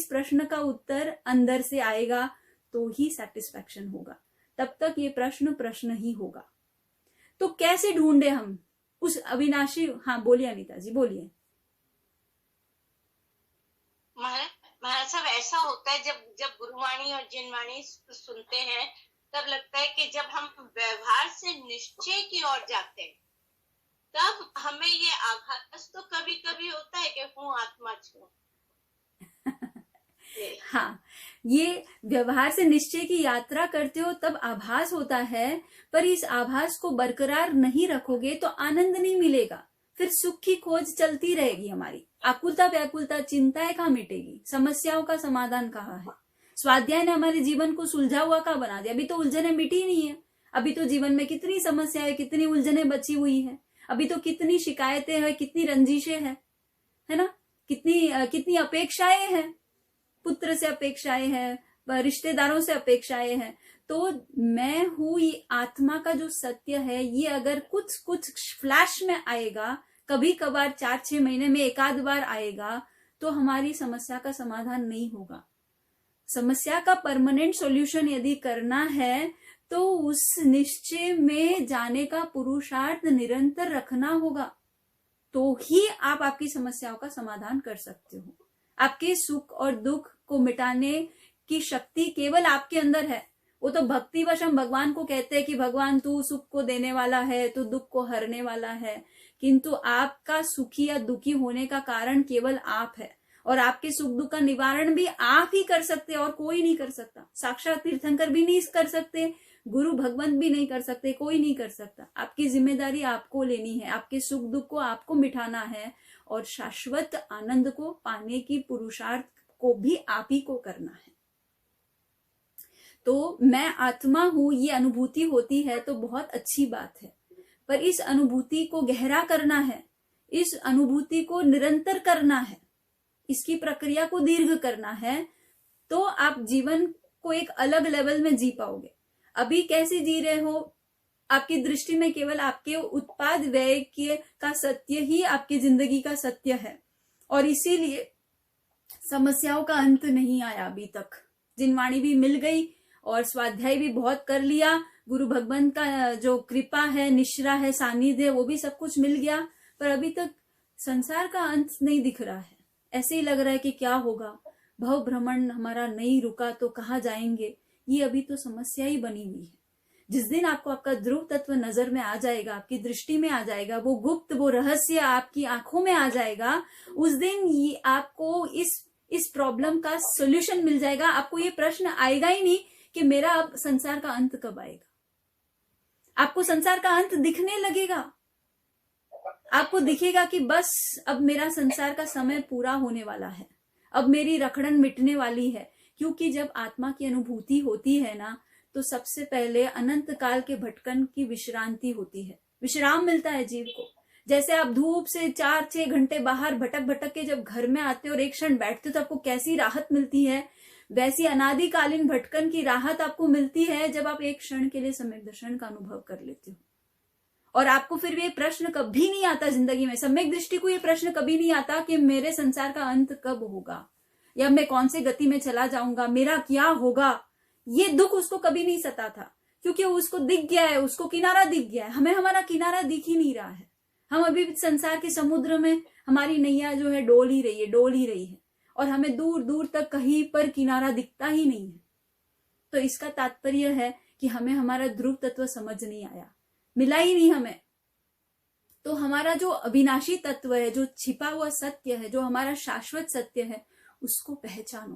प्रश्न का उत्तर अंदर से आएगा तो ही सेटिस्फैक्शन होगा, तब तक ये प्रश्न ही होगा। तो कैसे ढूंढे हम उस अविनाशी? हाँ बोलिए अनीता जी, बोलिए। महाराज साहब, ऐसा होता है जब जब गुरुवाणी और जिनवाणी सुनते हैं, तब लगता है कि जब हम व्यवहार से निश्चय की ओर जाते हैं, तब हमें ये आभास तो कभी कभी होता है कि हूँ आत्मा छू। हाँ, ये व्यवहार से निश्चय की यात्रा करते हो तब आभास होता है, पर इस आभास को बरकरार नहीं रखोगे तो आनंद नहीं मिलेगा। फिर सुख की खोज चलती रहेगी हमारी। आकुलता व्याकुलता चिंताएं कहाँ मिटेगी? समस्याओं का समाधान कहाँ है? स्वाध्याय ने हमारे जीवन को सुलझा हुआ कहाँ बना दिया? अभी तो उलझने मिटी नहीं है। अभी तो जीवन में कितनी समस्याएं, कितनी उलझने बची हुई है। अभी तो कितनी शिकायतें हैं, कितनी रंजिशें हैं, है ना? कितनी अपेक्षाएं हैं। पुत्र से अपेक्षाएं हैं, रिश्तेदारों से अपेक्षाएं हैं। तो मैं हूं, ये आत्मा का जो सत्य है, ये अगर कुछ कुछ फ्लैश में आएगा, कभी कभार 4-6 महीने में एक आध बार आएगा, तो हमारी समस्या का समाधान नहीं होगा। समस्या का परमानेंट सॉल्यूशन यदि करना है तो उस निश्चय में जाने का पुरुषार्थ निरंतर रखना होगा, तो ही आप आपकी समस्याओं का समाधान कर सकते हो। आपके सुख और दुख को मिटाने की शक्ति केवल आपके अंदर है। वो तो भक्तिवश हम भगवान को कहते हैं कि भगवान तू सुख को देने वाला है, तू दुख को हरने वाला है, किंतु आपका सुखी या दुखी होने का कारण केवल आप है, और आपके सुख दुख का निवारण भी आप ही कर सकते और कोई नहीं कर सकता। साक्षात तीर्थंकर भी नहीं कर सकते, गुरु भगवंत भी नहीं कर सकते, कोई नहीं कर सकता। आपकी जिम्मेदारी आपको लेनी है, आपके सुख दुख को आपको मिटाना है, और शाश्वत आनंद को पाने की पुरुषार्थ को भी आप ही को करना है। तो मैं आत्मा हूं, ये अनुभूति होती है तो बहुत अच्छी बात है, पर इस अनुभूति को गहरा करना है, इस अनुभूति को निरंतर करना है, इसकी प्रक्रिया को दीर्घ करना है, तो आप जीवन को एक अलग लेवल में जी पाओगे। अभी कैसे जी रहे हो? आपकी दृष्टि में केवल आपके उत्पाद व्यय का सत्य ही आपकी जिंदगी का सत्य है, और इसीलिए समस्याओं का अंत नहीं आया अभी तक। जिनवाणी भी मिल गई और स्वाध्याय भी बहुत कर लिया, गुरु भगवान का जो कृपा है, निश्रा है, सानिध्य, वो भी सब कुछ मिल गया, पर अभी तक संसार का अंत नहीं दिख रहा है। ऐसे ही लग रहा है कि क्या होगा, भव भ्रमण हमारा नहीं रुका तो कहाँ जाएंगे। ये अभी तो समस्या ही बनी हुई है। जिस दिन आपको आपका ध्रुव तत्व नजर में आ जाएगा, आपकी दृष्टि में आ जाएगा, वो गुप्त, वो रहस्य आपकी आंखों में आ जाएगा, उस दिन ये आपको इस प्रॉब्लम का सोल्यूशन मिल जाएगा। आपको ये प्रश्न आएगा ही नहीं कि मेरा अब संसार का अंत कब आएगा। आपको संसार का अंत दिखने लगेगा। आपको दिखेगा कि बस अब मेरा संसार का समय पूरा होने वाला है, अब मेरी रखड़न मिटने वाली है। क्योंकि जब आत्मा की अनुभूति होती है ना, तो सबसे पहले अनंत काल के भटकन की विश्रांति होती है, विश्राम मिलता है जीव को। जैसे आप धूप से 4-6 घंटे बाहर भटक भटक के जब घर में आते हो और एक क्षण बैठते हो तो आपको कैसी राहत मिलती है, वैसी अनादिकालीन भटकन की राहत आपको मिलती है जब आप एक क्षण के लिए सम्यक दर्शन का अनुभव कर लेते हो। और आपको फिर ये प्रश्न कभी नहीं आता जिंदगी में, सम्यक दृष्टि को ये प्रश्न कभी नहीं आता कि मेरे संसार का अंत कब होगा, या मैं कौन से गति में चला जाऊंगा, मेरा क्या होगा। ये दुख उसको कभी नहीं सता था, क्योंकि उसको दिख गया है, उसको किनारा दिख गया है। हमें हमारा किनारा दिख ही नहीं रहा है। हम अभी भी संसार के समुद्र में, हमारी नैया जो है डोल ही रही है, और हमें दूर दूर तक कहीं पर किनारा दिखता ही नहीं है। तो इसका तात्पर्य है कि हमें हमारा ध्रुव तत्व समझ नहीं आया, मिला ही नहीं हमें। तो हमारा जो अविनाशी तत्व है, जो छिपा हुआ सत्य है, जो हमारा शाश्वत सत्य है, उसको पहचानो।